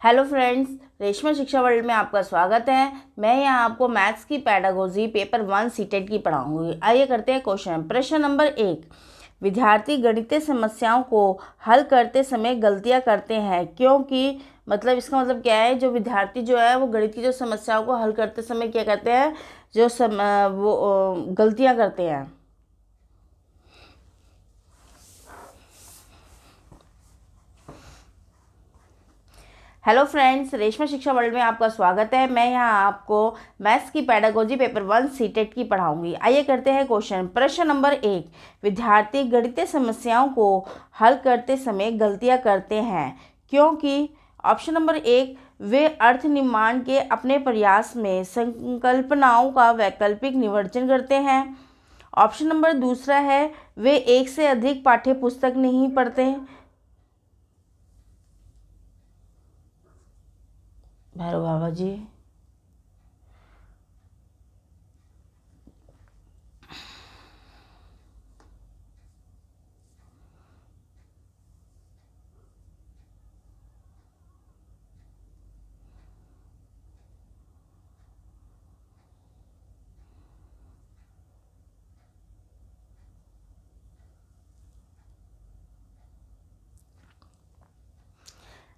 Hello friends, Reshma शिक्षा world में आपका स्वागत है। मैं यहाँ आपको मैथ्स की पेडागोजी पेपर 1 सीटेट की पढ़ाऊंगी। आइए करते हैं क्वेश्चन। प्रश्न नंबर 1, विद्यार्थी गणितीय समस्याओं को हल करते समय गलतियाँ करते हैं क्योंकि मतलब इसका मतलब क्या है, जो विद्यार्थी जो है वो गणित की जो समस्याओं को हल करते समय क्या करते हैं, वो गलतियाँ करते हैं। हेलो फ्रेंड्स, रेशमा शिक्षा वर्ल्ड में आपका स्वागत है। मैं यहाँ आपको मैथ्स की पेडागोजी पेपर 1 सीटेट की पढ़ाऊंगी। आइए करते हैं क्वेश्चन। प्रश्न नंबर 1, विद्यार्थी गणितीय समस्याओं को हल करते समय गलतियाँ करते हैं क्योंकि ऑप्शन नंबर 1, वे अर्थ निर्माण के अपने प्रयास में संकल्पनाओं का वैकल्पिक निवर्चन करते हैं। ऑप्शन नंबर दूसरा है, वे एक से अधिक पाठ्य पुस्तक नहीं पढ़ते। भैरव बाबा जी।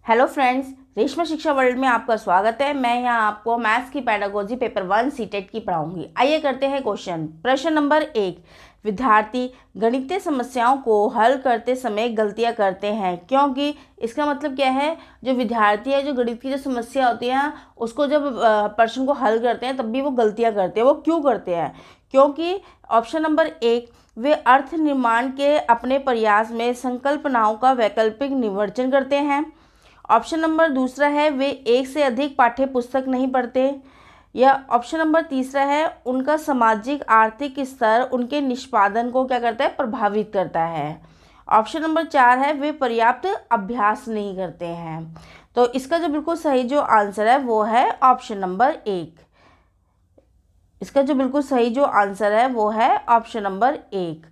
हेलो फ्रेंड्स, रेशमा शिक्षा वर्ल्ड में आपका स्वागत है। मैं यहाँ आपको मैथ्स की पेडागोजी पेपर 1 सीटेट की पढ़ाऊंगी। आइए करते हैं क्वेश्चन। प्रश्न नंबर 1, विद्यार्थी गणितीय समस्याओं को हल करते समय गलतियाँ करते हैं क्योंकि इसका मतलब क्या है, जो विद्यार्थी है जो गणित की जो समस्या होती है उसको जब प्रश्न को हल करते हैं तब भी वो गलतियाँ करते हैं। वो क्यों करते हैं? क्योंकि ऑप्शन नंबर 1, वे अर्थ निर्माण के अपने प्रयास में संकल्पनाओं का वैकल्पिक निवर्चन करते हैं। ऑप्शन नंबर दूसरा है, वे एक से अधिक पाठ्य पुस्तक नहीं पढ़ते। या ऑप्शन नंबर तीसरा है, उनका सामाजिक आर्थिक स्तर उनके निष्पादन को क्या करता है, प्रभावित करता है। ऑप्शन नंबर 4 है, वे पर्याप्त अभ्यास नहीं करते हैं। तो इसका जो बिल्कुल सही जो आंसर है वो है ऑप्शन नंबर 1। इसका जो बिल्कुल सही जो आंसर है वो है ऑप्शन नंबर 1।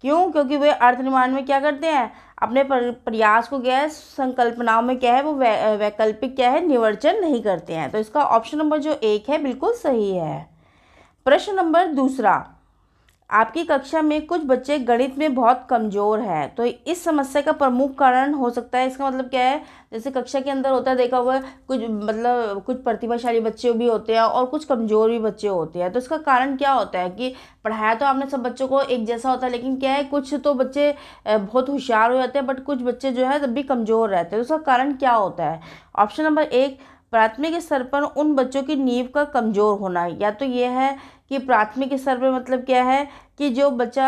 क्यों? क्योंकि वे अर्थ निर्माण में क्या करते हैं, अपने प्रयास को क्या है, संकल्पनाओं में क्या है, वो वैकल्पिक क्या है, निवर्चन नहीं करते हैं। तो इसका ऑप्शन नंबर जो 1 है बिल्कुल सही है। प्रश्न नंबर दूसरा, आपकी कक्षा में कुछ बच्चे गणित में बहुत कमज़ोर हैं, तो इस समस्या का प्रमुख कारण हो सकता है, इसका मतलब क्या है, जैसे कक्षा के अंदर होता है, देखा हुआ है, कुछ मतलब कुछ प्रतिभाशाली बच्चे भी होते हैं और कुछ कमज़ोर भी बच्चे होते हैं। तो इसका कारण क्या होता है कि पढ़ाया तो आपने सब बच्चों को एक जैसा होता है, लेकिन क्या है, कुछ तो बच्चे बहुत होशियार हो जाते हैं बट कुछ बच्चे जो है तब भी कमज़ोर रहते हैं। तो उसका कारण क्या होता है? ऑप्शन नंबर 1, प्राथमिक स्तर पर उन बच्चों की नींव का कमज़ोर होना। या तो ये है कि प्राथमिक स्तर पर मतलब क्या है कि जो बच्चा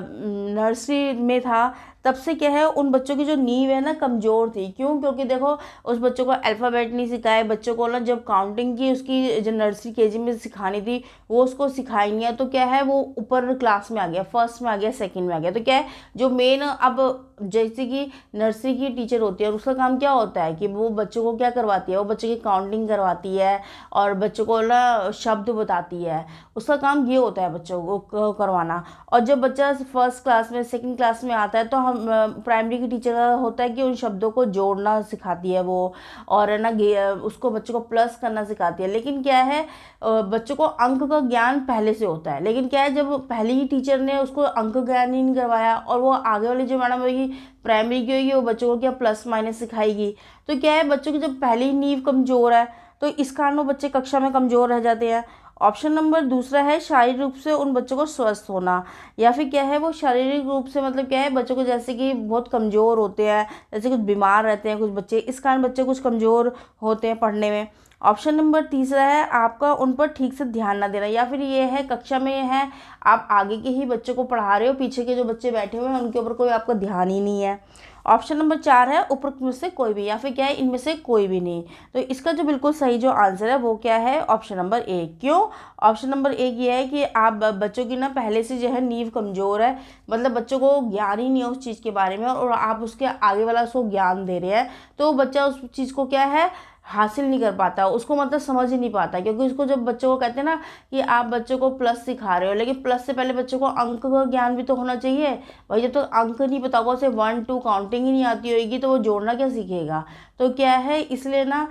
नर्सरी में था तब से क्या है, उन बच्चों की जो नींव है ना कमज़ोर थी। क्यों? क्योंकि देखो, उस बच्चों को अल्फ़ाबेट नहीं सिखाए, बच्चों को ना जब काउंटिंग की उसकी जो नर्सरी केजी में सिखानी थी वो उसको सिखाई नहीं है। तो क्या है, वो ऊपर क्लास में आ गया, फर्स्ट में आ गया, सेकंड में आ गया। तो क्या है, जो मेन अब जैसे कि नर्सरी की टीचर होती है और उसका काम क्या होता है कि वो बच्चों को क्या करवाती है, वो बच्चों की काउंटिंग करवाती है और बच्चों को ना शब्द बताती है। उसका काम ये होता है बच्चों को करवाना। और जब बच्चा फर्स्ट क्लास में, सेकंड क्लास में आता है तो हम प्राइमरी की टीचर का होता है कि उन शब्दों को जोड़ना सिखाती है वो, और है ना उसको बच्चों को प्लस करना सिखाती है। लेकिन क्या है, बच्चों को अंक का ज्ञान पहले से होता है, लेकिन क्या है, जब पहले ही टीचर ने उसको अंक ज्ञान ही नहीं करवाया और वो आगे वाली जो मैडम होगी प्राइमरी की होगी वो बच्चों को क्या प्लस माइनस सिखाएगी। तो क्या है, बच्चों की जब पहली नींव कमज़ोर है तो इस कारण वो बच्चे कक्षा में कमज़ोर रह जाते हैं। ऑप्शन नंबर दूसरा है, शारीरिक रूप से उन बच्चों को स्वस्थ होना। या फिर क्या है, वो शारीरिक रूप से मतलब क्या है, बच्चों को जैसे कि बहुत कमज़ोर होते हैं, जैसे कुछ बीमार रहते हैं कुछ बच्चे, इस कारण बच्चे कुछ कमज़ोर होते हैं पढ़ने में। ऑप्शन नंबर तीसरा है, आपका उन पर ठीक से ध्यान ना देना। या फिर ये है, कक्षा में है, आप आगे के ही बच्चों को पढ़ा रहे हो, पीछे के जो बच्चे बैठे हुए हैं उनके ऊपर कोई आपका ध्यान ही नहीं है। ऑप्शन नंबर 4 है, उपरोक्त में से कोई भी। या फिर क्या है, इनमें से कोई भी नहीं। तो इसका जो बिल्कुल सही जो आंसर है वो क्या है, ऑप्शन नंबर 1। क्यों? ऑप्शन नंबर 1 ये है कि आप बच्चों की ना पहले से जो है नींव कमज़ोर है, मतलब बच्चों को ज्ञान ही नहीं है उस चीज़ के बारे में और आप उसके आगे वाला उसको ज्ञान दे रहे हैं, तो बच्चा उस चीज़ को क्या है, हासिल नहीं कर पाता, उसको मतलब समझ ही नहीं पाता। क्योंकि उसको जब बच्चों को कहते हैं ना कि आप बच्चों को प्लस सिखा रहे हो, लेकिन प्लस से पहले बच्चों को अंक का ज्ञान भी तो होना चाहिए। भाई जब तक अंक नहीं पता होगा, उसे 1 2 काउंटिंग ही नहीं आती होगी, तो वो जोड़ना क्या सीखेगा। तो क्या है, इसलिए ना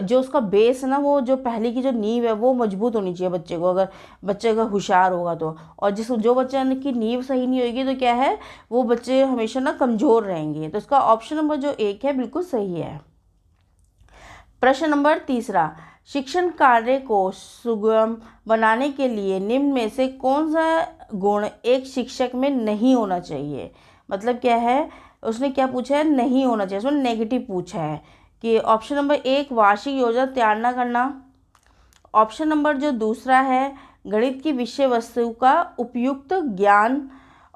जो उसका बेस है ना, वो जो पहले की जो नींव है वो मजबूत होनी चाहिए बच्चे को, अगर बच्चे का होशियार होगा तो। और जो बच्चे की नींव सही नहीं होगी तो क्या है, वो बच्चे हमेशा ना कमज़ोर रहेंगे। तो इसका ऑप्शन नंबर जो 1 है बिल्कुल सही है। प्रश्न नंबर 3, शिक्षण कार्य को सुगम बनाने के लिए निम्न में से कौन सा गुण एक शिक्षक में नहीं होना चाहिए। मतलब क्या है, उसने क्या पूछा है, नहीं होना चाहिए, उसमें नेगेटिव पूछा है। कि ऑप्शन नंबर 1 वार्षिक योजना तैयार ना करना। ऑप्शन नंबर जो दूसरा है, गणित की विषय वस्तु का उपयुक्त ज्ञान।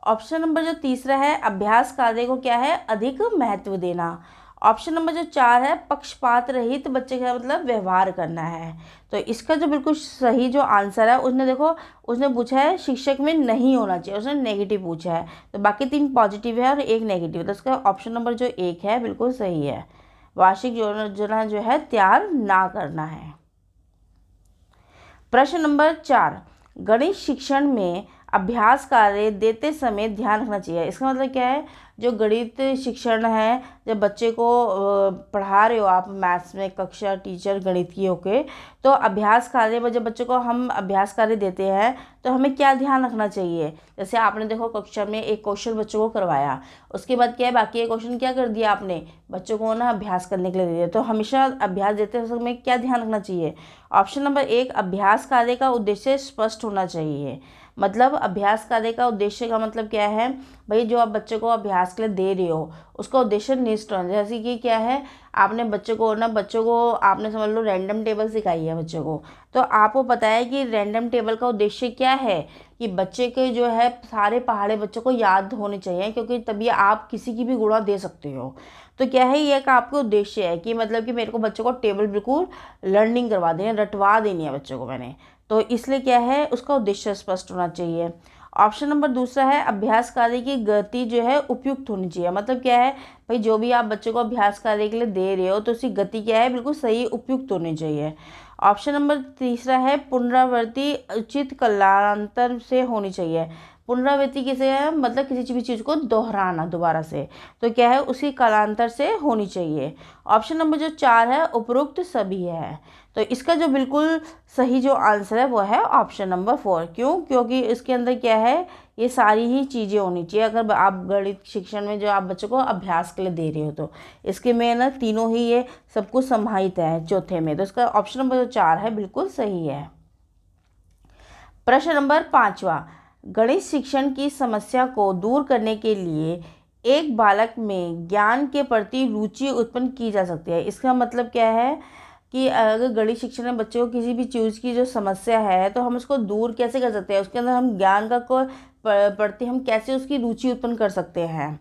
ऑप्शन नंबर जो तीसरा है, अभ्यास कार्य को क्या है, अधिक महत्व देना। ऑप्शन नंबर जो 4 है, पक्षपात रहित बच्चे का मतलब व्यवहार करना है। तो इसका जो बिल्कुल सही जो आंसर है, उसने देखो, उसने पूछा है शिक्षक में नहीं होना चाहिए, उसने नेगेटिव पूछा है। तो बाकी 3 पॉजिटिव है और 1 नेगेटिव, तो इसका ऑप्शन नंबर जो 1 है बिल्कुल सही है। वार्षिक योजना जो है तैयार ना करना है। प्रश्न नंबर 4, गणित शिक्षण में अभ्यास कार्य देते समय ध्यान रखना चाहिए। इसका मतलब क्या है, जो गणित शिक्षण है, जब बच्चे को पढ़ा रहे हो आप मैथ्स में, कक्षा टीचर गणित की होके, तो अभ्यास कार्य में जब बच्चे को हम अभ्यास कार्य देते हैं तो हमें क्या ध्यान रखना चाहिए। जैसे आपने देखो कक्षा में एक क्वेश्चन बच्चों को करवाया, उसके बाद क्या है, बाकी एक क्वेश्चन क्या कर दिया आपने, बच्चों को ना अभ्यास करने के लिए दे दिया। तो हमेशा अभ्यास देते समय क्या ध्यान रखना चाहिए। ऑप्शन नंबर 1, अभ्यास कार्य का उद्देश्य स्पष्ट होना चाहिए। मतलब अभ्यास कार्य का उद्देश्य का मतलब क्या है, भाई जो आप बच्चे को अभ्यास के लिए दे रहे हो उसका उद्देश्य निष्ठ होना। जैसे कि क्या है, आपने बच्चों को आपने समझ लो रैंडम टेबल सिखाई है बच्चों को, तो आपको पता है कि रैंडम टेबल का उद्देश्य क्या है, कि बच्चे के जो है सारे पहाड़े बच्चों को याद होने चाहिए, क्योंकि तभी आप किसी की भी गुणा दे सकते हो। तो क्या है, ये का आपका उद्देश्य है कि मतलब कि मेरे को बच्चों को टेबल बिल्कुल लर्निंग करवा देनी है, रटवा देनी है बच्चों को मैंने। तो इसलिए क्या है, उसका उद्देश्य स्पष्ट होना चाहिए। ऑप्शन नंबर दूसरा है, अभ्यास कार्य की गति जो है उपयुक्त होनी चाहिए। मतलब क्या है, भाई जो भी आप बच्चे को अभ्यास कार्य के लिए दे रहे हो तो उसकी गति क्या है, बिल्कुल सही उपयुक्त होनी चाहिए। ऑप्शन नंबर तीसरा है, पुनरावृत्ति उचित कालांतर से होनी चाहिए। पुनरावृत्ति किसे है, मतलब किसी भी चीज़ को दोहराना दोबारा से, तो क्या है, उसी कालांतर से होनी चाहिए। ऑप्शन नंबर जो 4 है, उपरोक्त सभी है। तो इसका जो बिल्कुल सही जो आंसर है वो है ऑप्शन नंबर 4। क्यों, क्योंकि इसके अंदर क्या है, ये सारी ही चीज़ें होनी चाहिए। अगर आप गणित शिक्षण में जो आप बच्चों को अभ्यास के लिए दे रहे हो तो इसके में ना तीनों ही ये सब कुछ समाहित है चौथे में। तो इसका ऑप्शन नंबर जो 4 है बिल्कुल सही है। प्रश्न नंबर 5, गणित शिक्षण की समस्या को दूर करने के लिए एक बालक में ज्ञान के प्रति रुचि उत्पन्न की जा सकती है। इसका मतलब क्या है कि अगर गणित शिक्षण में बच्चों को किसी भी चीज़ की जो समस्या है तो हम उसको दूर कैसे कर सकते हैं, उसके अंदर हम ज्ञान का को प्रति हम कैसे उसकी रुचि उत्पन्न कर सकते हैं।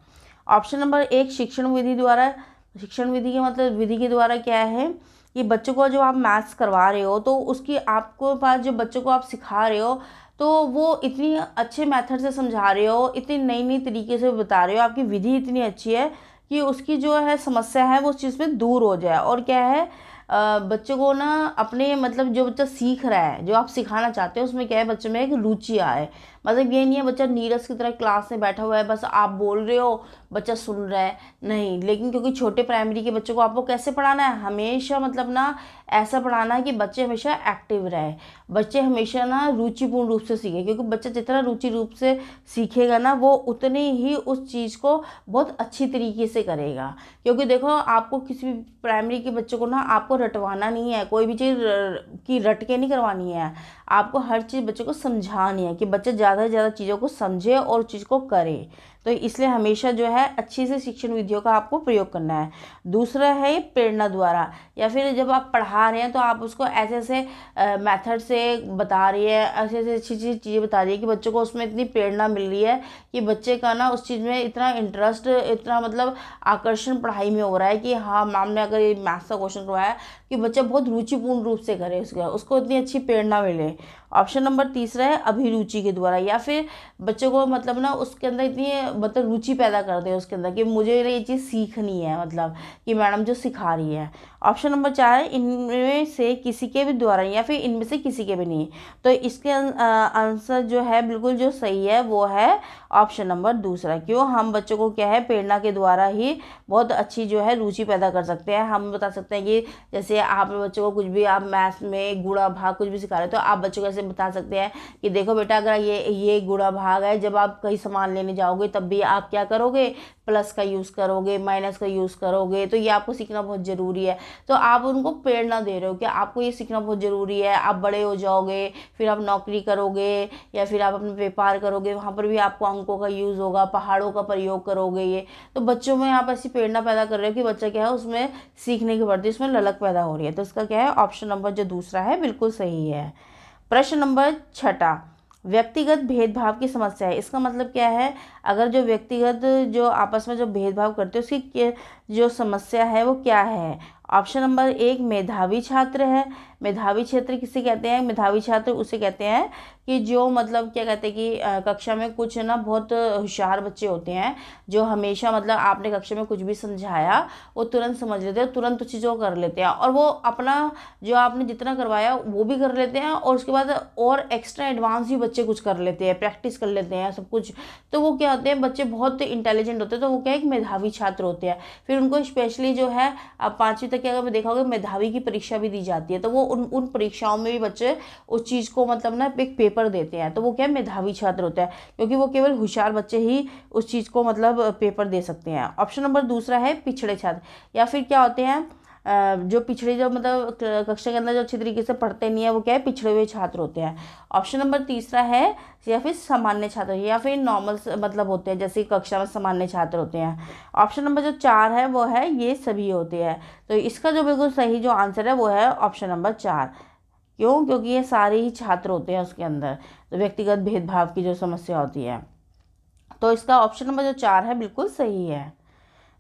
ऑप्शन नंबर 1, शिक्षण विधि द्वारा। शिक्षण विधि के मतलब विधि के द्वारा क्या है कि बच्चों को जो आप मैथ्स करवा रहे हो तो उसकी आपको पास जो बच्चों को आप सिखा रहे हो तो वो इतनी अच्छे मेथड से समझा रहे हो, इतनी नई नई तरीके से बता रहे हो, आपकी विधि इतनी अच्छी है कि उसकी जो है समस्या है वो उस चीज़ में दूर हो जाए। और क्या है, बच्चों को ना अपने मतलब जो बच्चा सीख रहा है, जो आप सिखाना चाहते हो उसमें क्या है, बच्चे में एक रुचि आए। मतलब ये नहीं है बच्चा नीरस की तरह क्लास में बैठा हुआ है, बस आप बोल रहे हो बच्चा सुन रहा है, नहीं। लेकिन क्योंकि छोटे प्राइमरी के बच्चों को आपको कैसे पढ़ाना है, हमेशा मतलब ना ऐसा पढ़ाना है कि बच्चे हमेशा एक्टिव रहे, बच्चे हमेशा ना रुचिपूर्ण रूप से सीखे। क्योंकि बच्चा जितना रुचि रूप से सीखेगा ना वो उतने ही उस चीज़ को बहुत अच्छी तरीके से करेगा। क्योंकि देखो आपको किसी भी प्राइमरी के बच्चों को ना आपको रटवाना नहीं है, कोई भी चीज़ की रट के नहीं करवानी है, आपको हर चीज़ बच्चों को समझानी है कि बच्चे ज़्यादा से ज़्यादा चीज़ों को समझे और चीज़ को करे। तो इसलिए हमेशा जो है अच्छी से शिक्षण विधियों का आपको प्रयोग करना है। दूसरा है प्रेरणा द्वारा, या फिर जब आप पढ़ा रहे हैं तो आप उसको ऐसे ऐसे मेथड से बता रही है, ऐसे ऐसे अच्छी अच्छी चीज़ें बता रही है कि बच्चों को उसमें इतनी प्रेरणा मिल रही है कि बच्चे का ना उस चीज़ में इतना इंटरेस्ट, इतना मतलब आकर्षण पढ़ाई में हो रहा है कि हाँ मैम ने अगर ये मैथ्स का क्वेश्चन करवाया कि बच्चा बहुत रुचिपूर्ण रूप से करे, उसको इतनी अच्छी प्रेरणा मिले। ऑप्शन नंबर तीसरा है अभिरुचि के द्वारा, या फिर बच्चों को मतलब ना उसके अंदर इतनी मतलब रुचि पैदा कर दे उसके अंदर कि मुझे ये चीज़ सीखनी है, मतलब कि मैडम जो सिखा रही है। ऑप्शन नंबर 4 है इनमें से किसी के भी द्वारा या फिर इनमें से किसी के भी नहीं। तो इसके आंसर जो है बिल्कुल जो सही है वो है ऑप्शन नंबर दूसरा। क्यों? हम बच्चों को क्या है प्रेरणा के द्वारा ही बहुत अच्छी जो है रुचि पैदा कर सकते हैं। हम बता सकते हैं कि जैसे आप बच्चों को कुछ भी, आप मैथ्स में गुणा भाग कुछ भी सिखा रहे हो तो आप बच्चों को ऐसे बता सकते हैं कि देखो बेटा, अगर ये गुणा भाग है, जब आप कहीं सामान लेने जाओगे तब भी आप क्या करोगे, प्लस का यूज़ करोगे, माइनस का यूज़ करोगे। तो ये आपको सीखना बहुत ज़रूरी है। तो आप उनको प्रेरणा दे रहे हो कि आपको ये सीखना बहुत ज़रूरी है, आप बड़े हो जाओगे, फिर आप नौकरी करोगे या फिर आप अपने व्यापार करोगे, वहाँ पर भी आपको अंकों का यूज़ होगा, पहाड़ों का प्रयोग करोगे। ये तो बच्चों में आप ऐसी प्रेरणा पैदा कर रहे हो कि बच्चा क्या है उसमें सीखने के प्रति उसमें ललक पैदा हो रही है। तो इसका क्या है ऑप्शन नंबर जो दूसरा है बिल्कुल सही है। प्रश्न नंबर 6, व्यक्तिगत भेदभाव की समस्या है। इसका मतलब क्या है? अगर जो व्यक्तिगत जो आपस में जो भेदभाव करते हैं उसकी जो समस्या है वो क्या है? ऑप्शन नंबर 1 मेधावी छात्र है। मेधावी छात्र किसे कहते हैं? मेधावी छात्र उसे कहते हैं कि जो मतलब क्या कहते हैं कि कक्षा में कुछ ना बहुत होशियार बच्चे होते हैं जो हमेशा मतलब आपने कक्षा में कुछ भी समझाया वो तुरंत समझ लेते हैं, तुरंत चीज़ों को कर लेते हैं और वो अपना जो आपने जितना करवाया वो भी कर लेते हैं और उसके बाद और एक्स्ट्रा एडवांस भी बच्चे कुछ कर लेते हैं, प्रैक्टिस कर लेते हैं सब कुछ। तो वो क्या होते हैं, बच्चे बहुत इंटेलिजेंट होते हैं, तो वो क्या है, एक मेधावी छात्र होते हैं। फिर उनको स्पेशली जो है अब 5वीं तक की अगर देखा होगा मेधावी की परीक्षा भी दी जाती है, तो वो उन परीक्षाओं में भी बच्चे उस चीज़ को मतलब ना एक पेपर देते हैं। तो वो क्या है, मेधावी छात्र होता है, क्योंकि वो केवल होशियार बच्चे ही उस चीज़ को मतलब पेपर दे सकते हैं। ऑप्शन नंबर दूसरा है पिछड़े छात्र, या फिर क्या होते हैं जो पिछड़े, जो मतलब कक्षा के अंदर जो अच्छी तरीके से पढ़ते नहीं है वो क्या है, पिछड़े हुए छात्र होते हैं। ऑप्शन नंबर तीसरा है या फिर सामान्य छात्र या फिर नॉर्मल मतलब होते हैं, जैसे कक्षा में सामान्य छात्र होते हैं। ऑप्शन नंबर जो 4 है वो है ये सभी होते हैं। तो इसका जो बिल्कुल सही जो आंसर है वो है ऑप्शन नंबर 4। क्यों? क्योंकि ये सारे ही छात्र होते हैं उसके अंदर, तो व्यक्तिगत भेदभाव की जो समस्या होती है। तो इसका ऑप्शन नंबर जो 4 है बिल्कुल सही है।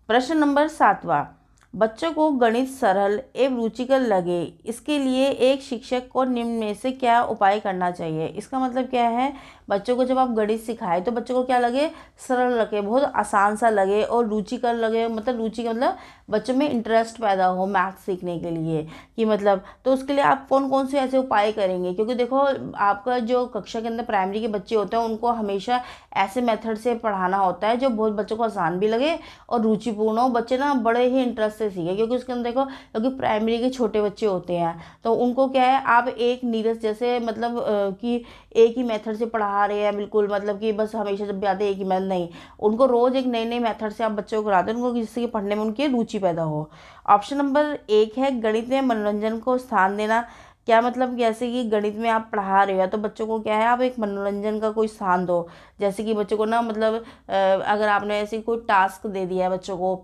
प्रश्न नंबर 7, बच्चों को गणित सरल एवं रुचिकर लगे, इसके लिए एक शिक्षक को निम्न में से क्या उपाय करना चाहिए? इसका मतलब क्या है, बच्चों को जब आप गणित सिखाए तो बच्चों को क्या लगे, सरल लगे, बहुत आसान सा लगे और रुचिकर लगे, मतलब रुचि का मतलब बच्चों में इंटरेस्ट पैदा हो मैथ सीखने के लिए कि मतलब, तो उसके लिए आप कौन कौन से ऐसे उपाय करेंगे? क्योंकि देखो आपका जो कक्षा के अंदर प्राइमरी के बच्चे होते हैं उनको हमेशा ऐसे मेथड से पढ़ाना होता है जो बहुत बच्चों को आसान भी लगे और रुचिपूर्ण हो, बच्चे ना बड़े ही इंटरेस्ट से सीखे। क्योंकि उसके अंदर देखो, क्योंकि प्राइमरी के छोटे बच्चे होते हैं तो उनको क्या है, आप एक नीरस जैसे मतलब कि एक ही मेथड से पढ़ा रहे हैं बिल्कुल, मतलब कि बस हमेशा जब भी आते एक ही मेथड नहीं, उनको रोज एक नए नए मेथड से आप बच्चों को कराते हैं उनको, जिससे कि पढ़ने में उनकी रुचि पैदा हो। ऑप्शन नंबर 1 है गणित में मनोरंजन को स्थान देना। क्या मतलब, जैसे कि गणित में आप पढ़ा रहे हो तो बच्चों को क्या है, आप एक मनोरंजन का कोई स्थान दो। जैसे कि बच्चों को ना मतलब अगर आपने ऐसे कोई टास्क दे दिया है बच्चों को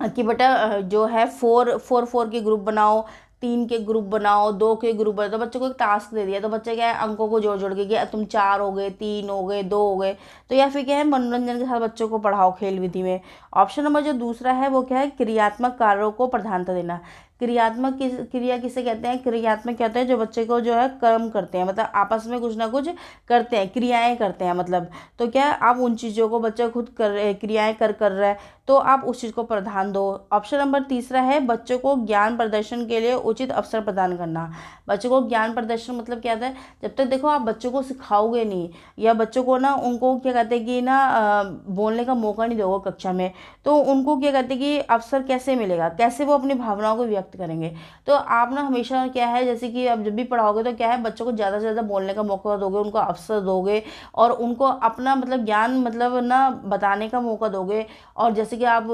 कि बेटा जो है 4 के ग्रुप बनाओ, 3 के ग्रुप बनाओ, 2 के ग्रुप बनाओ, तो बच्चों को एक टास्क दे दिया तो बच्चे क्या है अंकों को जोड़ जोड़ के कि तुम 4 हो गए, 3 हो गए, 2 हो गए। तो या फिर क्या है, मनोरंजन के साथ बच्चों को पढ़ाओ खेल विधि में। ऑप्शन नंबर जो दूसरा है वो क्या है, क्रियात्मक कार्यों को प्रधानता देना। क्रियात्मक क्रिया किसे कहते हैं? क्रियात्मक क्या होता है, जो बच्चे को जो है कर्म करते हैं, मतलब आपस में कुछ ना कुछ करते हैं, क्रियाएं करते हैं मतलब। तो क्या आप उन चीज़ों को बच्चा खुद कर क्रियाएं कर रहा है तो आप उस चीज़ को प्रधान दो। ऑप्शन नंबर तीसरा है बच्चों को ज्ञान प्रदर्शन के लिए उचित अवसर प्रदान करना। बच्चों को ज्ञान प्रदर्शन मतलब क्या होता है, जब तक देखो आप बच्चों को सिखाओगे नहीं या बच्चों को ना उनको क्या कहते हैं कि ना बोलने का मौका नहीं दोगे कक्षा में, तो उनको क्या कहते हैं कि अवसर कैसे मिलेगा, कैसे वो अपनी भावनाओं को व्यक्त करेंगे। तो आप ना हमेशा क्या है, जैसे कि आप जब भी पढ़ाओगे तो क्या है, बच्चों को ज़्यादा से ज़्यादा बोलने का मौका दोगे, उनको अवसर दोगे और उनको अपना मतलब ज्ञान मतलब ना बताने का मौका दोगे। और जैसे कि आप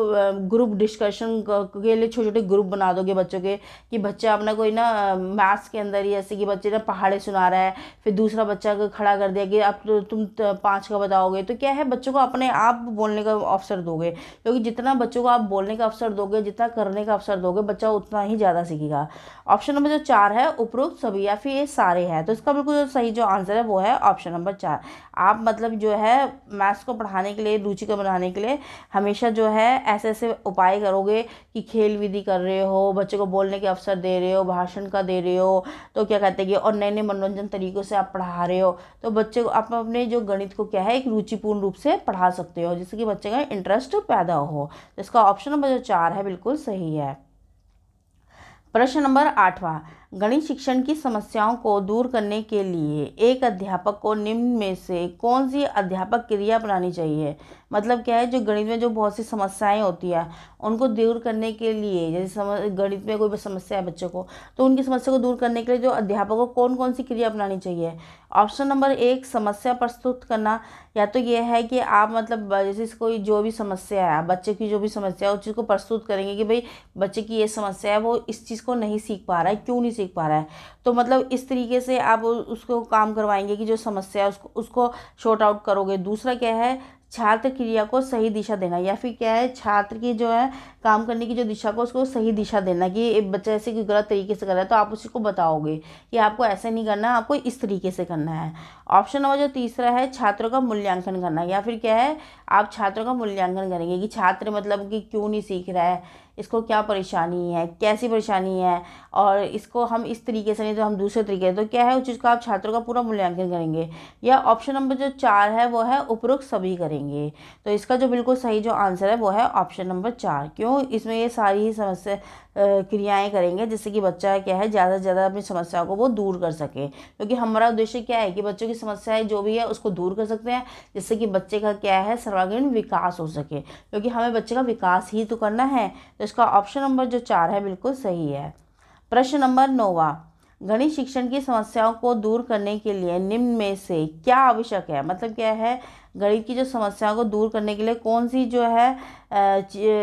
ग्रुप डिस्कशन के लिए छोटे छोटे ग्रुप बना दोगे बच्चों के, कि बच्चा अपना कोई ना मैथ्स के अंदर ही जैसे कि बच्चे ना पहाड़े सुना रहा है, फिर दूसरा बच्चा को खड़ा कर दिया कि अब तुम 5 का बताओगे, तो क्या है बच्चों को अपने आप बोलने का अवसर दोगे। क्योंकि जितना बच्चों को आप बोलने का अवसर दोगे, जितना करने का अवसर दोगे, बच्चा उतना ही ज़्यादा सीखेगा। ऑप्शन नंबर जो 4 है उपरोक्त सभी या फिर ये सारे हैं, तो इसका बिल्कुल सही जो आंसर है वो है ऑप्शन नंबर 4। आप मतलब जो है मैथ्स को पढ़ाने के लिए, रुचि को बनाने के लिए हमेशा जो है ऐसे ऐसे उपाय करोगे कि खेल विधि कर रहे हो, बच्चे को बोलने के अवसर दे रहे हो, भाषण का दे रहे हो, तो क्या कहते हैं कि और नए नए मनोरंजन तरीक़ों से आप पढ़ा रहे हो, तो बच्चे को आप अपने जो गणित को क्या है एक रुचिपूर्ण रूप से पढ़ा सकते हो, जिससे कि बच्चे का इंटरेस्ट पैदा हो। तो इसका ऑप्शन नंबर जो 4 है बिल्कुल सही है। प्रश्न नंबर 8वां, गणित शिक्षण की समस्याओं को दूर करने के लिए एक अध्यापक को निम्न में से कौन सी अध्यापक क्रिया अपनानी चाहिए। मतलब क्या है, जो गणित में जो बहुत सी समस्याएं होती है उनको दूर करने के लिए, जैसे गणित में कोई भी समस्या है बच्चों को, तो उनकी समस्या को दूर करने के लिए जो अध्यापक को कौन कौन सी क्रिया अपनानी चाहिए। ऑप्शन नंबर 1 समस्या प्रस्तुत करना, या तो ये है कि आप मतलब जैसे कोई जो भी समस्या है, बच्चे की जो भी समस्या है उस चीज़ को प्रस्तुत करेंगे कि भाई बच्चे की ये समस्या है, वो इस चीज़ को नहीं सीख पा रहा है, क्यों नहीं सीख पा रहा है, तो मतलब इस तरीके से आप उसको काम करवाएंगे कि जो समस्या है उसको शॉर्ट आउट करोगे। दूसरा क्या है, छात्र क्रिया को सही दिशा देना, या फिर क्या है छात्र की जो है काम करने की जो दिशा को उसको सही दिशा देना, कि एक बच्चा ऐसे कोई गलत तरीके से कर रहा है तो आप उसको बताओगे कि आपको ऐसे नहीं करना है, आपको इस तरीके से करना है। ऑप्शन नंबर जो तीसरा है छात्रों का मूल्यांकन करना, या फिर क्या है आप छात्रों का मूल्यांकन करेंगे कि छात्र मतलब कि क्यों नहीं सीख रहा है, इसको क्या परेशानी है, कैसी परेशानी है, और इसको हम इस तरीके से नहीं तो हम दूसरे तरीके से, तो क्या है उस चीज़ का आप छात्रों का पूरा मूल्यांकन करेंगे। या ऑप्शन नंबर जो 4 है वो है उपरोक्त सभी करेंगे। तो इसका जो बिल्कुल सही जो आंसर है वो है ऑप्शन नंबर 4। क्यों, इसमें ये सारी ही समस्या क्रियाएं करेंगे जिससे कि बच्चा क्या है ज़्यादा से ज़्यादा अपनी समस्याओं को वो दूर कर सके, क्योंकि हमारा उद्देश्य क्या है कि बच्चों की समस्याएं जो भी है उसको दूर कर सकते हैं, जिससे कि बच्चे का क्या है सर्वांगीण विकास हो सके, क्योंकि हमें बच्चे का विकास ही तो करना है। तो इसका ऑप्शन नंबर जो 4 है बिल्कुल सही है। प्रश्न नंबर 9वां, गणित शिक्षण की समस्याओं को दूर करने के लिए निम्न में से क्या आवश्यक है। मतलब क्या है, गणित की जो समस्याओं को दूर करने के लिए कौन सी जो है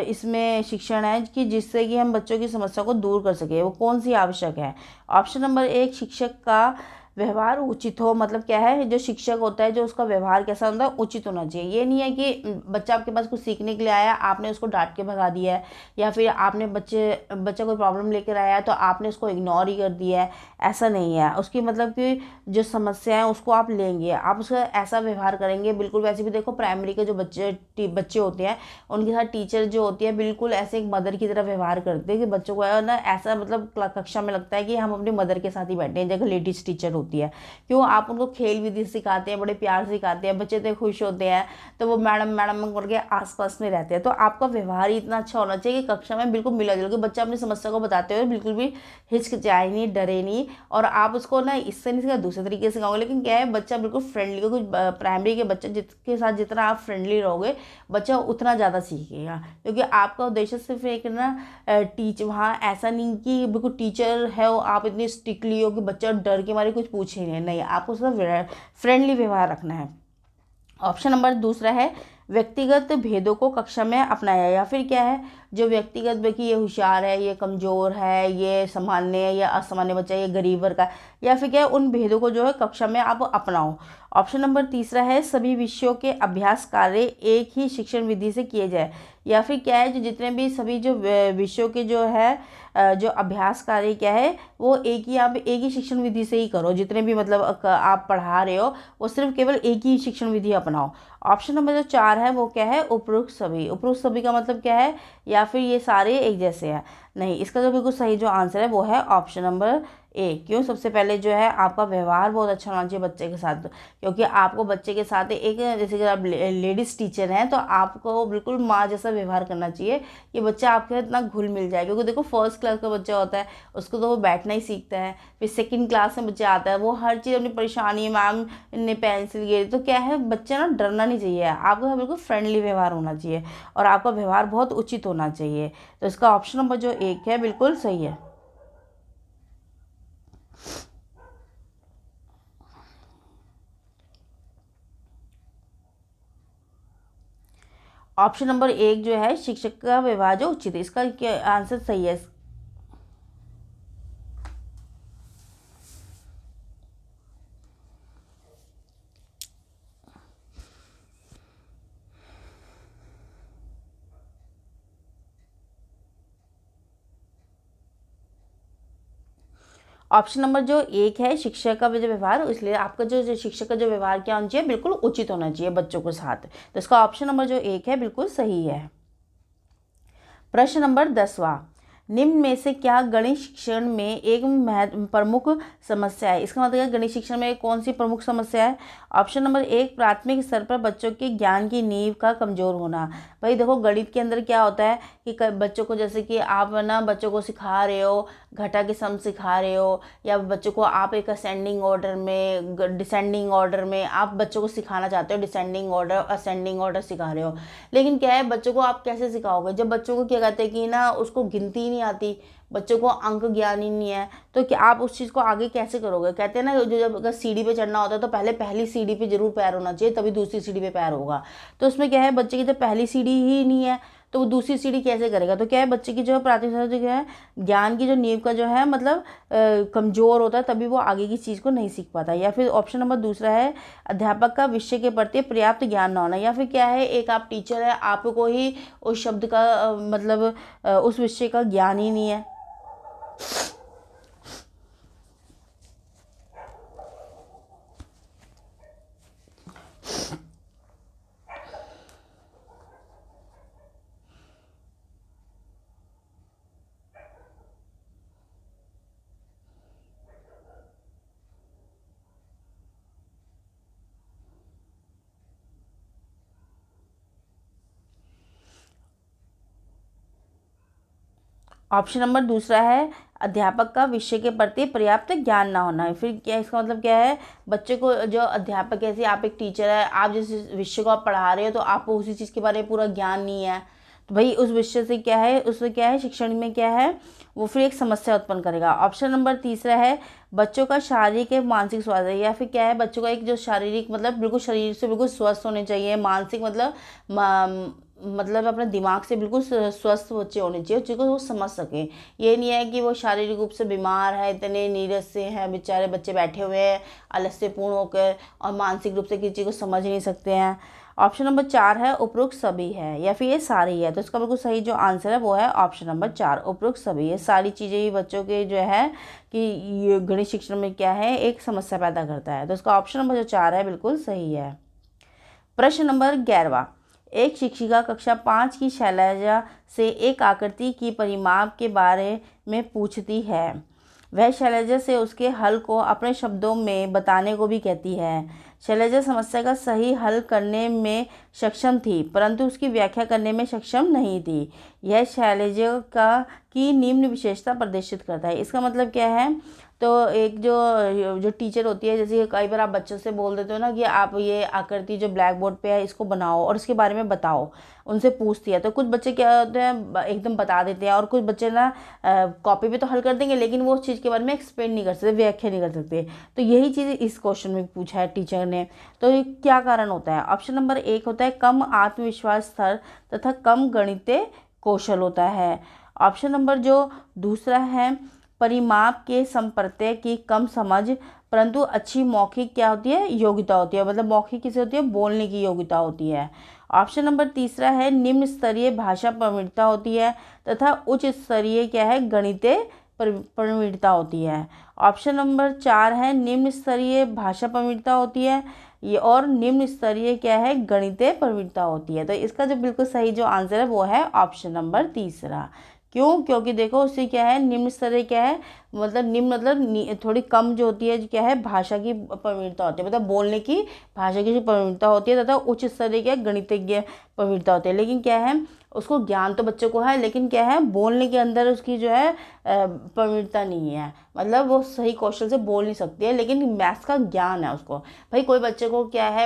इसमें शिक्षण है कि जिससे कि हम बच्चों की समस्या को दूर कर सके, वो कौन सी आवश्यक है। ऑप्शन नंबर 1 शिक्षक का व्यवहार उचित हो। मतलब क्या है, जो शिक्षक होता है जो उसका व्यवहार कैसा होता है, उचित होना चाहिए। ये नहीं है कि बच्चा आपके पास कुछ सीखने के लिए आया, आपने उसको डांट के भगा दिया है, या फिर आपने बच्चा कोई प्रॉब्लम लेकर आया है तो आपने उसको इग्नोर ही कर दिया है। ऐसा नहीं है, उसकी मतलब कि जो समस्या है उसको आप लेंगे, आप उसका ऐसा व्यवहार करेंगे। बिल्कुल वैसे भी देखो प्राइमरी के जो बच्चे होते हैं उनके साथ टीचर जो होती है बिल्कुल ऐसे एक मदर की तरह व्यवहार करते हैं कि बच्चों को है ना ऐसा मतलब कक्षा में लगता है कि हम अपनी मदर के साथ ही बैठे हैं, जगह लेडीज टीचर होती है। क्यों, आप उनको खेल विधि सिखाते हैं, बड़े प्यार से सिखाते हैं, बच्चे तो खुश होते हैं, तो वो मैडम मैडम करके आसपास में रहते हैं। तो आपका व्यवहार ही इतना अच्छा होना चाहिए कि कक्षा में बिल्कुल मिला जुला, कि बच्चा अपनी समस्या को बताते हुए बिल्कुल भी हिचकिचाए नहीं, डरे नहीं, और आप उसको ना इससे नहीं सिखा दूसरे तरीके से सिखाओगे। लेकिन क्या है बच्चा बिल्कुल फ्रेंडली, क्योंकि प्राइमरी के बच्चे जिसके साथ जितना आप फ्रेंडली रहोगे बच्चा उतना ज़्यादा सीखेगा, क्योंकि आपका उद्देश्य सिर्फ एक ना टीच वहाँ ऐसा नहीं कि बिल्कुल टीचर है वो आप इतनी स्ट्रिक्टली हो कि बच्चा डर के मारे कुछ पूछे नहीं, आपको उसका फ्रेंडली व्यवहार रखना है। ऑप्शन नंबर दूसरा है व्यक्तिगत भेदों को कक्षा में अपनाया, या फिर क्या है जो व्यक्तिगत कि ये होशियार है, ये कमज़ोर है, ये सामान्य है या असामान्य बच्चा, ये गरीब वर्ग का, या फिर क्या है उन भेदों को जो है कक्षा में आप अपनाओ। ऑप्शन नंबर तीसरा है सभी विषयों के अभ्यास कार्य एक ही शिक्षण विधि से किए जाए, या फिर क्या है जो जितने भी सभी जो विषयों के जो है जो अभ्यास कार्य क्या है वो आप एक ही शिक्षण विधि से ही करो, जितने भी मतलब आप पढ़ा रहे हो वो सिर्फ केवल एक ही शिक्षण विधि अपनाओ। ऑप्शन नंबर जो 4 है वो क्या है उपरोक्त सभी। उपरोक्त सभी का मतलब क्या है, या फिर ये सारे एक जैसे हैं, नहीं, इसका जो बिल्कुल सही जो आंसर है वो है ऑप्शन नंबर 1। क्यों, सबसे पहले जो है आपका व्यवहार बहुत अच्छा होना चाहिए बच्चे के साथ, क्योंकि आपको बच्चे के साथ एक जैसे कि आप लेडीज़ टीचर हैं तो आपको बिल्कुल माँ जैसा व्यवहार करना चाहिए कि बच्चा आपके साथ इतना घुल मिल जाए। क्योंकि देखो फर्स्ट क्लास का बच्चा होता है उसको तो वो बैठना ही सीखता है, फिर सेकंड क्लास में बच्चा आता है वो हर चीज़ अपनी परेशानी, मैम ने पेंसिल गिरी, तो क्या है बच्चा ना डरना नहीं चाहिए, आपका बिल्कुल फ्रेंडली व्यवहार होना चाहिए और आपका व्यवहार बहुत उचित होना चाहिए। तो इसका ऑप्शन नंबर जो 1 है बिल्कुल सही है। ऑप्शन नंबर 1 जो है शिक्षक का व्यवहार जो उचित है, इसका क्या आंसर सही है। ऑप्शन नंबर जो एक है शिक्षक का जो व्यवहार, इसलिए आपका जो शिक्षक का जो व्यवहार क्या होना चाहिए, बिल्कुल उचित होना चाहिए बच्चों के साथ। तो इसका ऑप्शन नंबर जो एक है बिल्कुल सही है। प्रश्न नंबर 10वां, निम्न में से क्या गणित शिक्षण में एक प्रमुख समस्या है? इसका मतलब है गणित शिक्षण में कौन सी प्रमुख समस्या है? ऑप्शन नंबर एक, प्राथमिक स्तर पर बच्चों के ज्ञान की नींव का कमजोर होना। भाई देखो, गणित के अंदर क्या होता है कि बच्चों को, जैसे कि आप ना बच्चों को सिखा रहे हो, घटा के सम सिखा रहे हो, या बच्चों को आप एक असेंडिंग ऑर्डर में, डिसेंडिंग ऑर्डर में आप बच्चों को सिखाना चाहते हो, डिसेंडिंग ऑर्डर असेंडिंग ऑर्डर सिखा रहे हो। लेकिन क्या है, बच्चों को आप कैसे सिखाओगे जब बच्चों को क्या कहते हैं कि ना उसको गिनती ही नहीं आती, बच्चों को अंक ज्ञान ही नहीं है, तो क्या आप उस चीज़ को आगे कैसे करोगे? कहते हैं ना, जो जब अगर सीढ़ी पे चढ़ना होता है तो पहले पहली सीढ़ी पे जरूर पैर होना चाहिए, तभी दूसरी सीढ़ी पे पैर होगा। तो उसमें क्या है, बच्चे की जब पहली सीढ़ी ही नहीं है तो वो दूसरी सीढ़ी कैसे करेगा? तो क्या है, बच्चे की जो है प्राथमिक जो है ज्ञान की जो नींव का जो है मतलब कमजोर होता है, तभी वो आगे की चीज़ को नहीं सीख पाता। या फिर ऑप्शन नंबर दूसरा है, अध्यापक का विषय के प्रति पर्याप्त ज्ञान न होना। या फिर क्या है, एक आप टीचर है, आपको ही उस शब्द का मतलब उस विषय का ज्ञान ही नहीं है। ऑप्शन नंबर दूसरा है, अध्यापक का विषय के प्रति पर्याप्त ज्ञान ना होना है। फिर क्या, इसका मतलब क्या है, बच्चे को जो अध्यापक, जैसे आप एक टीचर है, आप जिस विषय को आप पढ़ा रहे हो तो आपको उसी चीज़ के बारे में पूरा ज्ञान नहीं है, तो भाई उस विषय से क्या है, उसमें क्या है, शिक्षण में क्या है, वो फिर एक समस्या उत्पन्न करेगा। ऑप्शन नंबर तीसरा है, बच्चों का शारीरिक एवं मानसिक स्वास्थ्य। या फिर क्या है, बच्चों का एक जो शारीरिक मतलब बिल्कुल शरीर से बिल्कुल स्वस्थ होने चाहिए, मानसिक मतलब अपने दिमाग से बिल्कुल स्वस्थ बच्चे होने चाहिए, जिसको वो समझ सकें। ये नहीं है कि वो शारीरिक रूप से बीमार है, इतने नीरस से हैं बेचारे बच्चे बैठे हुए हैं आलस्यपूर्ण होकर, और मानसिक रूप से किसी चीज़ को समझ नहीं सकते हैं। ऑप्शन नंबर 4 है, उपरोक्त सभी है। या फिर ये सारी है। तो इसका बिल्कुल सही जो आंसर है वो है ऑप्शन नंबर 4, उपरोक्त सभी। ये सारी चीज़ें ही बच्चों के जो है कि ये गणित शिक्षण में क्या है, एक समस्या पैदा करता है। तो इसका ऑप्शन नंबर जो 4 है बिल्कुल सही है। प्रश्न नंबर 11वां, एक शिक्षिका कक्षा 5 की शैलजा से एक आकृति की परिमाप के बारे में पूछती है। वह शैलजा से उसके हल को अपने शब्दों में बताने को भी कहती है। शैलजा समस्या का सही हल करने में सक्षम थी, परंतु उसकी व्याख्या करने में सक्षम नहीं थी। यह शैलजा का की निम्न विशेषता प्रदर्शित करता है। इसका मतलब क्या है, तो एक जो टीचर होती है, जैसे कई बार आप बच्चों से बोल देते हो ना कि आप ये आकृति जो ब्लैक बोर्ड पे है इसको बनाओ और इसके बारे में बताओ, उनसे पूछती है, तो कुछ बच्चे क्या होते हैं एकदम बता देते हैं, और कुछ बच्चे ना कॉपी पे तो हल कर देंगे लेकिन वो उस चीज़ के बारे में एक्सप्लेन नहीं कर सकते, व्याख्या नहीं कर सकते। तो यही चीज़ इस क्वेश्चन में पूछा है टीचर ने। तो ये क्या कारण होता है? ऑप्शन नंबर एक होता है कम आत्मविश्वास स्तर तथा कम गणितीय कौशल होता है। ऑप्शन नंबर जो दूसरा है, परिमाप के संप्रत्यय की कम समझ परंतु अच्छी मौखिक क्या होती है, योग्यता होती है। मतलब मौखिक किसे होती है, बोलने की योग्यता होती है। ऑप्शन नंबर तीसरा है निम्न स्तरीय भाषा प्रवीणता होती है तथा उच्च स्तरीय क्या है, गणितीय प्रवीणता होती है। ऑप्शन नंबर 4 है निम्न स्तरीय भाषा प्रवीणता होती है, ये और निम्न स्तरीय क्या है, गणितीय प्रवीणता होती है। तो इसका जो बिल्कुल सही जो आंसर है वो है ऑप्शन नंबर तीसरा। क्यों? क्योंकि देखो उससे क्या है, निम्न स्तरीय क्या है, मतलब निम्न मतलब थोड़ी कम जो होती है, क्या है, भाषा की प्रवीणता होती है, मतलब बोलने की भाषा की जो प्रवीणता होती है, तथा उच्च स्तरीय क्या, गणितज्ञ प्रवीणता होती है। लेकिन क्या है, उसको ज्ञान तो बच्चों को है, लेकिन क्या है, बोलने के अंदर उसकी जो है प्रवीणता नहीं है, मतलब वो सही कौशल से बोल नहीं सकती है, लेकिन मैथ्स का ज्ञान है उसको। भाई कोई बच्चे को क्या है,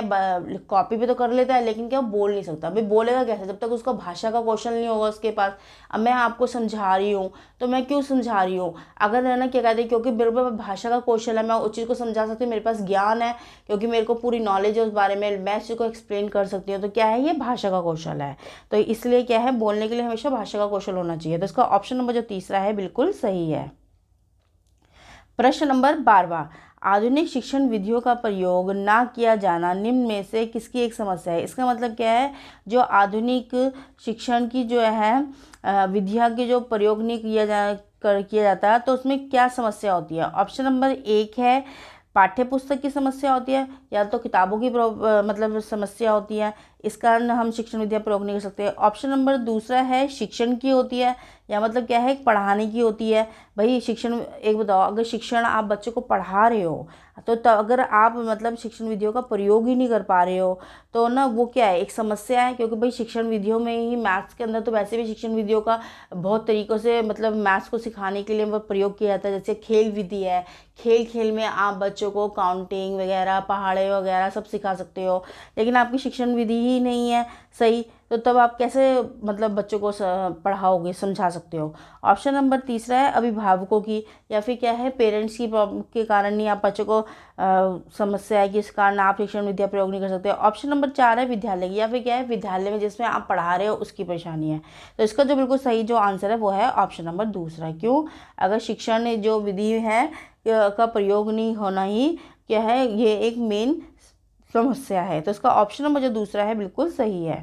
कॉपी पे तो कर लेता है लेकिन क्या बोल नहीं सकता। भाई बोलेगा कैसे जब तक उसका भाषा का कौशल नहीं होगा उसके पास। अब मैं आपको समझा रही हूँ, तो मैं क्यों समझा रही हूँ, अगर है ना क्या कहते हैं, क्योंकि मेरे पास भाषा का कौशल है, मैं उस चीज़ को समझा सकती हूँ, मेरे पास ज्ञान है, क्योंकि मेरे को पूरी नॉलेज है उस बारे में, मैं इस चीज़ को एक्सप्लेन कर सकती हूँ, तो क्या है, ये भाषा का कौशल है। तो इसलिए क्या है, बोलने के लिए हमेशा भाषा का कौशल होना चाहिए। तो इसका ऑप्शन नंबर जो तीसरा है बिल्कुल सही है। प्रश्न नंबर 12वां, आधुनिक शिक्षण विधियों का प्रयोग ना किया जाना निम्न में से किसकी एक समस्या है? इसका मतलब क्या है, जो आधुनिक शिक्षण की जो है विधियां की जो प्रयोग नहीं किया किया जाता है तो उसमें क्या समस्या होती है? ऑप्शन नंबर एक है पाठ्य पुस्तक की समस्या होती है, या तो किताबों की मतलब समस्या होती है, इस कारण हम शिक्षण विधि का प्रयोग नहीं कर सकते। ऑप्शन नंबर दूसरा है शिक्षण की होती है, या मतलब क्या है पढ़ाने की होती है। भाई शिक्षण, एक बताओ, अगर शिक्षण आप बच्चों को पढ़ा रहे हो तो अगर आप मतलब शिक्षण विधियों का प्रयोग ही नहीं कर पा रहे हो तो ना वो क्या है, एक समस्या है। क्योंकि भाई शिक्षण विधियों में ही, मैथ्स के अंदर तो वैसे भी शिक्षण विधियों का बहुत तरीक़ों से मतलब मैथ्स को सिखाने के लिए वो प्रयोग किया जाता है। जैसे खेल विधि है, खेल खेल में आप बच्चों को काउंटिंग वगैरह, पहाड़े वगैरह सब सिखा सकते हो। लेकिन आपकी शिक्षण विधि ही नहीं है सही, तो तब आप कैसे मतलब बच्चों को पढ़ाओगे, समझा सकते हो? ऑप्शन नंबर तीसरा है अभिभावकों की, या फिर क्या है पेरेंट्स की प्रॉब्लम के कारण ही आप बच्चों को समस्या है कि इस कारण आप शिक्षण विद्या प्रयोग नहीं कर सकते। ऑप्शन नंबर चार है विद्यालय की, या फिर क्या है विद्यालय में जिसमें आप पढ़ा रहे हो उसकी परेशानी है। तो इसका जो बिल्कुल सही जो आंसर है वो है ऑप्शन नंबर दूसरा। क्यों? अगर शिक्षण जो विधि है का प्रयोग नहीं होना ही क्या है, ये एक मेन समस्या है। तो इसका ऑप्शन नंबर जो दूसरा है बिल्कुल सही है।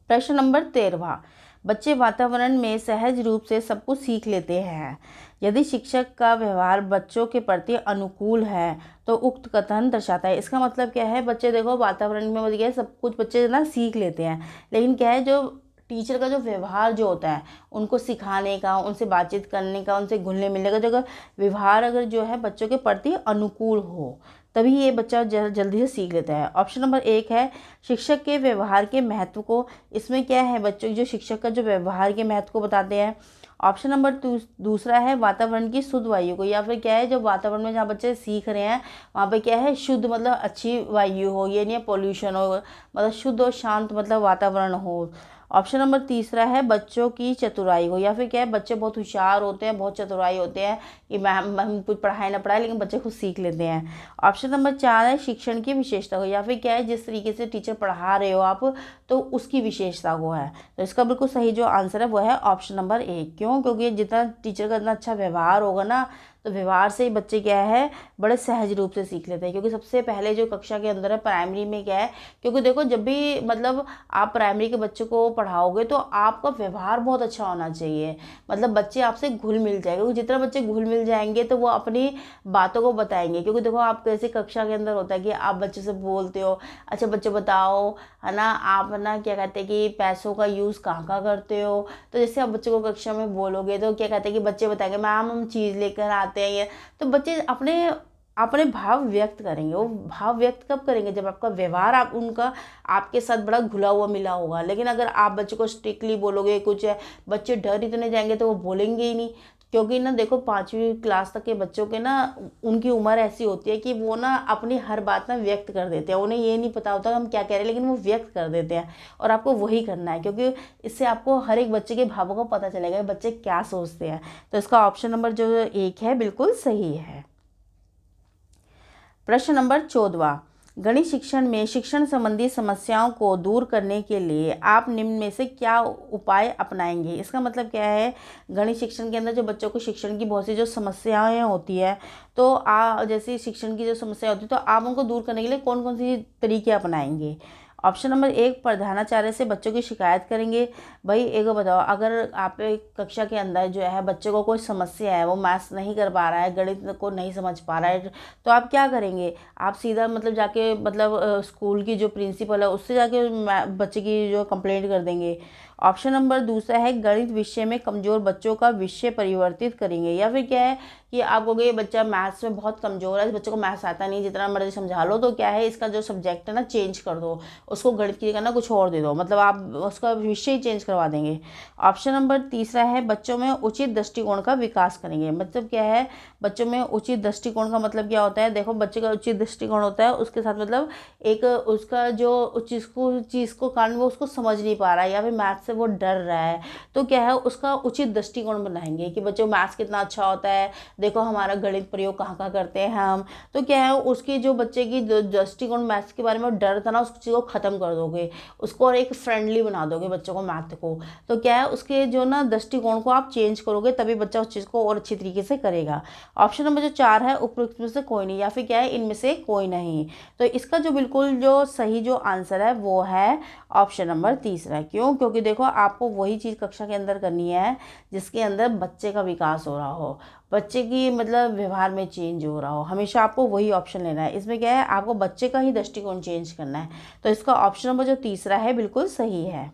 प्रश्न नंबर 13, बच्चे वातावरण में सहज रूप से सब कुछ सीख लेते हैं। यदि शिक्षक का व्यवहार बच्चों के प्रति अनुकूल है तो उक्त कथन दर्शाता है। इसका मतलब क्या है, बच्चे देखो वातावरण में मतलब क्या है सब कुछ बच्चे ना सीख लेते हैं, लेकिन क्या है जो टीचर का जो व्यवहार जो होता है उनको सिखाने का, उनसे बातचीत करने का, उनसे घुलने मिलने का जो अगर व्यवहार अगर जो है बच्चों के प्रति अनुकूल हो तभी ये बच्चा जल्दी से सीख लेता है। ऑप्शन नंबर एक है शिक्षक के व्यवहार के महत्व को, इसमें क्या है बच्चों जो शिक्षक का जो व्यवहार के महत्व को बताते हैं। ऑप्शन नंबर दूसरा है वातावरण की शुद्ध वायु को, या फिर क्या है जो वातावरण में जहाँ बच्चे सीख रहे हैं वहाँ पे क्या है शुद्ध मतलब अच्छी वायु हो, ये नहीं है पॉल्यूशन हो, मतलब शुद्ध और शांत मतलब वातावरण हो। ऑप्शन नंबर तीसरा है बच्चों की चतुराई हो, या फिर क्या है बच्चे बहुत होशियार होते हैं, बहुत चतुराई होते हैं कि मैम हम कुछ पढ़ाई ना पढ़ाए लेकिन बच्चे खुद सीख लेते हैं। ऑप्शन नंबर चार है शिक्षण की विशेषता हो, या फिर क्या है जिस तरीके से टीचर पढ़ा रहे हो आप तो उसकी विशेषता को है। तो इसका बिल्कुल सही जो आंसर है वो है ऑप्शन नंबर एक। क्यों? क्योंकि जितना टीचर का इतना अच्छा व्यवहार होगा ना तो व्यवहार से ही बच्चे क्या है बड़े सहज रूप से सीख लेते हैं। क्योंकि सबसे पहले जो कक्षा के अंदर है प्राइमरी में क्या है, क्योंकि देखो जब भी मतलब आप प्राइमरी के बच्चों को पढ़ाओगे तो आपका व्यवहार बहुत अच्छा होना चाहिए, मतलब बच्चे आपसे घुल मिल जाएंगे। क्योंकि जितना बच्चे घुल मिल जाएंगे तो वो अपनी बातों को बताएंगे। क्योंकि देखो आप कैसे कक्षा के अंदर होता है कि आप बच्चे से बोलते हो, अच्छा बच्चे बताओ है ना, आप ना क्या कहते हैं कि पैसों का यूज़ कहाँ कहाँ करते हो। तो जैसे आप बच्चों को कक्षा में बोलोगे तो क्या कहते हैं कि बच्चे बताएंगे मैम हम चीज़ लेकर आते हैं ये। तो बच्चे अपने अपने भाव व्यक्त करेंगे। वो भाव व्यक्त कब करेंगे? जब आपका व्यवहार आप उनका आपके साथ बड़ा घुला हुआ मिला होगा। लेकिन अगर आप बच्चे को स्ट्रिक्टली बोलोगे कुछ है, बच्चे डर इतने जाएंगे तो वो बोलेंगे ही नहीं। क्योंकि ना देखो 5वीं क्लास तक के बच्चों के ना उनकी उम्र ऐसी होती है कि वो ना अपनी हर बात ना व्यक्त कर देते हैं। उन्हें ये नहीं पता होता हम क्या कह रहे हैं लेकिन वो व्यक्त कर देते हैं, और आपको वही करना है। क्योंकि इससे आपको हर एक बच्चे के भावों को पता चलेगा बच्चे क्या सोचते हैं। तो इसका ऑप्शन नंबर जो एक है बिल्कुल सही है। प्रश्न नंबर 14, गणित शिक्षण में शिक्षण संबंधी समस्याओं को दूर करने के लिए आप निम्न में से क्या उपाय अपनाएंगे? इसका मतलब क्या है, गणित शिक्षण के अंदर जो बच्चों को शिक्षण की बहुत सी जो समस्याएं होती है तो जैसे शिक्षण की जो समस्या होती है तो आप उनको दूर करने के लिए कौन कौन सी तरीके अपनाएंगे? ऑप्शन नंबर एक, प्रधानाचार्य से बच्चों की शिकायत करेंगे। भाई एक बताओ, अगर आप एक कक्षा के अंदर जो है बच्चे को कोई समस्या है, वो मैथ्स नहीं कर पा रहा है, गणित को नहीं समझ पा रहा है, तो आप क्या करेंगे? आप सीधा मतलब जाके मतलब स्कूल की जो प्रिंसिपल है उससे जाके बच्चे की जो कंप्लेंट कर देंगे। ऑप्शन नंबर दूसरा है गणित विषय में कमज़ोर बच्चों का विषय परिवर्तित करेंगे। या फिर क्या है कि आप कहोगे ये बच्चा मैथ्स में बहुत कमज़ोर है, इस बच्चे को मैथ्स आता नहीं, जितना मर्जी समझा लो, तो क्या है इसका जो सब्जेक्ट है ना चेंज कर दो, उसको गणित की जगह ना कुछ और दे दो, मतलब आप उसका विषय चेंज करवा देंगे। ऑप्शन नंबर तीसरा है बच्चों में उचित दृष्टिकोण का विकास करेंगे। मतलब क्या है, बच्चों में उचित दृष्टिकोण का मतलब क्या होता है? देखो बच्चे का उचित दृष्टिकोण होता है उसके साथ मतलब एक उसका जो चीज़ को कारण वो उसको समझ नहीं पा रहा है या फिर मैथ्स से वो डर रहा है, तो क्या है उसका उचित दृष्टिकोण बनाएंगे कि बच्चों मैथ्स कितना अच्छा होता है, देखो हमारा गणित प्रयोग कहाँ कहाँ करते हैं हम। तो क्या है उसकी जो बच्चे की दृष्टिकोण मैथ्स के बारे में डर था ना, उस चीज़ को ख़त्म कर दोगे, उसको और एक फ्रेंडली बना दोगे बच्चों को मैथ को। तो क्या है उसके जो ना दृष्टिकोण को आप चेंज करोगे तभी बच्चा उस चीज़ को और अच्छी तरीके से करेगा। ऑप्शन नंबर जो 4 है उपरोक्त में से कोई नहीं, या फिर क्या है इनमें से कोई नहीं। तो इसका जो बिल्कुल जो सही जो आंसर है वो है ऑप्शन नंबर तीसरा। क्यों? क्योंकि देखो देखो आपको वही चीज़ कक्षा के अंदर करनी है जिसके अंदर बच्चे का विकास हो रहा हो, बच्चे की मतलब व्यवहार में चेंज हो रहा हो। हमेशा आपको वही ऑप्शन लेना है। इसमें क्या है, आपको बच्चे का ही दृष्टिकोण चेंज करना है। तो इसका ऑप्शन नंबर जो तीसरा है बिल्कुल सही है।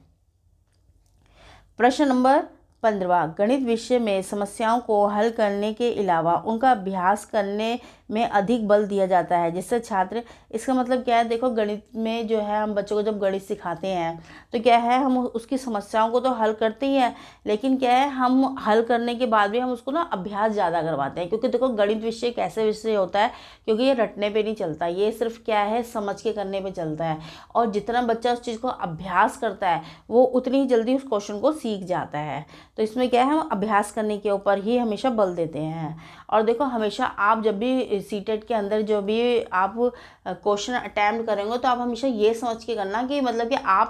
प्रश्न नंबर 15, गणित विषय में समस्याओं को हल करने के अलावा उनका अभ्यास करने में अधिक बल दिया जाता है जिससे छात्र, इसका मतलब क्या है, देखो गणित में जो है हम बच्चों को जब गणित सिखाते हैं तो क्या है, हम उसकी समस्याओं को तो हल करते ही हैं, लेकिन क्या है, हम हल करने के बाद भी हम उसको ना अभ्यास ज़्यादा करवाते हैं। क्योंकि देखो गणित विषय एक ऐसे विषय होता है क्योंकि ये रटने पे नहीं चलता, ये सिर्फ क्या है, समझ के करने पे चलता है। और जितना बच्चा उस चीज़ को अभ्यास करता है वो उतनी ही जल्दी उस क्वेश्चन को सीख जाता है। तो इसमें क्या है, हम अभ्यास करने के ऊपर ही हमेशा बल देते हैं। और देखो हमेशा आप जब भी सीटेट के अंदर जो भी आप क्वेश्चन अटैम्प्ट करेंगे तो आप हमेशा ये समझ के करना कि मतलब कि आप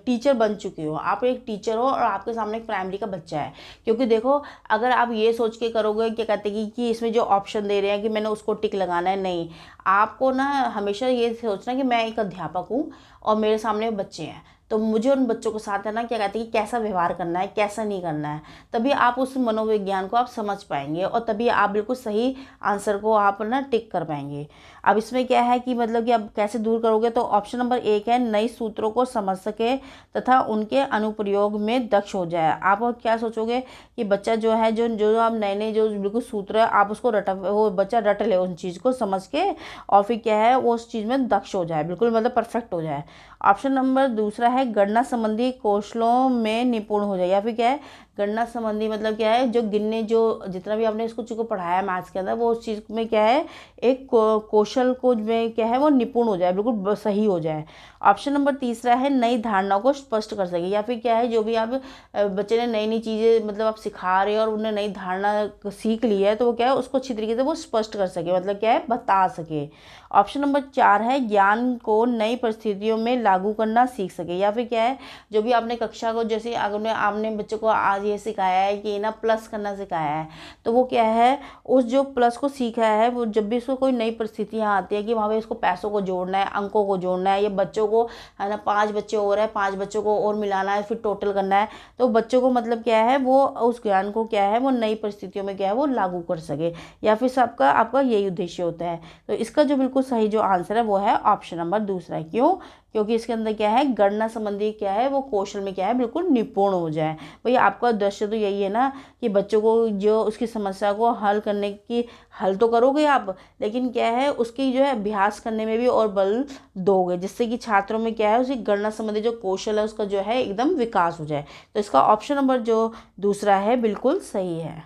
टीचर बन चुके हो, आप एक टीचर हो और आपके सामने एक प्राइमरी का बच्चा है। क्योंकि देखो अगर आप ये सोच के करोगे क्या कहते हैं कि इसमें जो ऑप्शन दे रहे हैं कि मैंने उसको टिक लगाना है, नहीं, आपको ना हमेशा ये सोचना कि मैं एक अध्यापक हूँ और मेरे सामने बच्चे हैं, तो मुझे उन बच्चों के साथ है ना क्या कहते हैं कि कैसा व्यवहार करना है, कैसा नहीं करना है, तभी आप उस मनोविज्ञान को आप समझ पाएंगे और तभी आप बिल्कुल सही आंसर को आप ना टिक कर पाएंगे। अब इसमें क्या है कि मतलब कि अब कैसे दूर करोगे, तो ऑप्शन नंबर 1 है, नए सूत्रों को समझ सके तथा उनके अनुप्रयोग में दक्ष हो जाए। आप क्या सोचोगे कि बच्चा जो है जो जो आप नए नए जो बिल्कुल सूत्र है आप उसको वो बच्चा रट ले उन चीज़ को समझ के, और फिर क्या है वो उस चीज़ में दक्ष हो जाए, बिल्कुल मतलब परफेक्ट हो जाए। ऑप्शन नंबर दूसरा है, गणना संबंधी कौशलों में निपुण हो जाए। या फिर क्या है, गणना संबंधी मतलब क्या है, जो गिनने जो जितना भी आपने इसको चीज़ को पढ़ाया मैथ्स के अंदर वो उस चीज़ में क्या है, एक कौशल को में क्या है वो निपुण हो जाए, बिल्कुल सही हो जाए। ऑप्शन नंबर तीसरा है, नई धारणाओं को स्पष्ट कर सके। या फिर क्या है, जो भी आप बच्चे ने नई नई चीज़ें मतलब आप सिखा रहे हो और उन्हें नई धारणा सीख ली है तो वो क्या है उसको अच्छी तरीके से वो स्पष्ट कर सके, मतलब क्या है बता सके। ऑप्शन नंबर 4 है, ज्ञान को नई परिस्थितियों में लागू करना सीख सके। या फिर क्या है, जो भी आपने कक्षा को जैसे आपने बच्चों को आज ये सिखाया है कि ना प्लस करना सिखाया है, तो वो क्या है उस जो प्लस को सीखा है वो जब भी उसको कोई नई परिस्थितियाँ आती है कि वहाँ पे इसको पैसों को जोड़ना है, अंकों को जोड़ना है, ये बच्चों को है ना 5 बच्चे और है 5 बच्चों को और मिलाना है फिर टोटल करना है, तो बच्चों को मतलब क्या है वो उस ज्ञान को क्या है वो नई परिस्थितियों में क्या है वो लागू कर सके। या फिर सबका आपका यही उद्देश्य होता है। तो इसका जो बिल्कुल सही जो आंसर है वो है ऑप्शन नंबर दूसरा। क्यों? क्योंकि इसके अंदर क्या है, गणना संबंधी क्या है वो कौशल में क्या है बिल्कुल निपुण हो जाए। भैया आपका उद्देश्य तो यही है ना कि बच्चों को जो उसकी समस्या को हल करने की, हल तो करोगे आप, लेकिन क्या है उसकी जो है अभ्यास करने में भी और बल दोगे जिससे कि छात्रों में क्या है उसकी गणना संबंधी जो कौशल है उसका जो है एकदम विकास हो जाए। तो इसका ऑप्शन नंबर जो दूसरा है बिल्कुल सही है।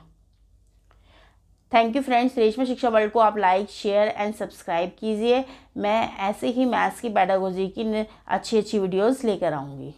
थैंक यू फ्रेंड्स, रेशमा शिक्षा वर्ल्ड को आप लाइक शेयर एंड सब्सक्राइब कीजिए। मैं ऐसे ही मैथ्स की पेडागोजी की अच्छी अच्छी वीडियोस लेकर आऊँगी।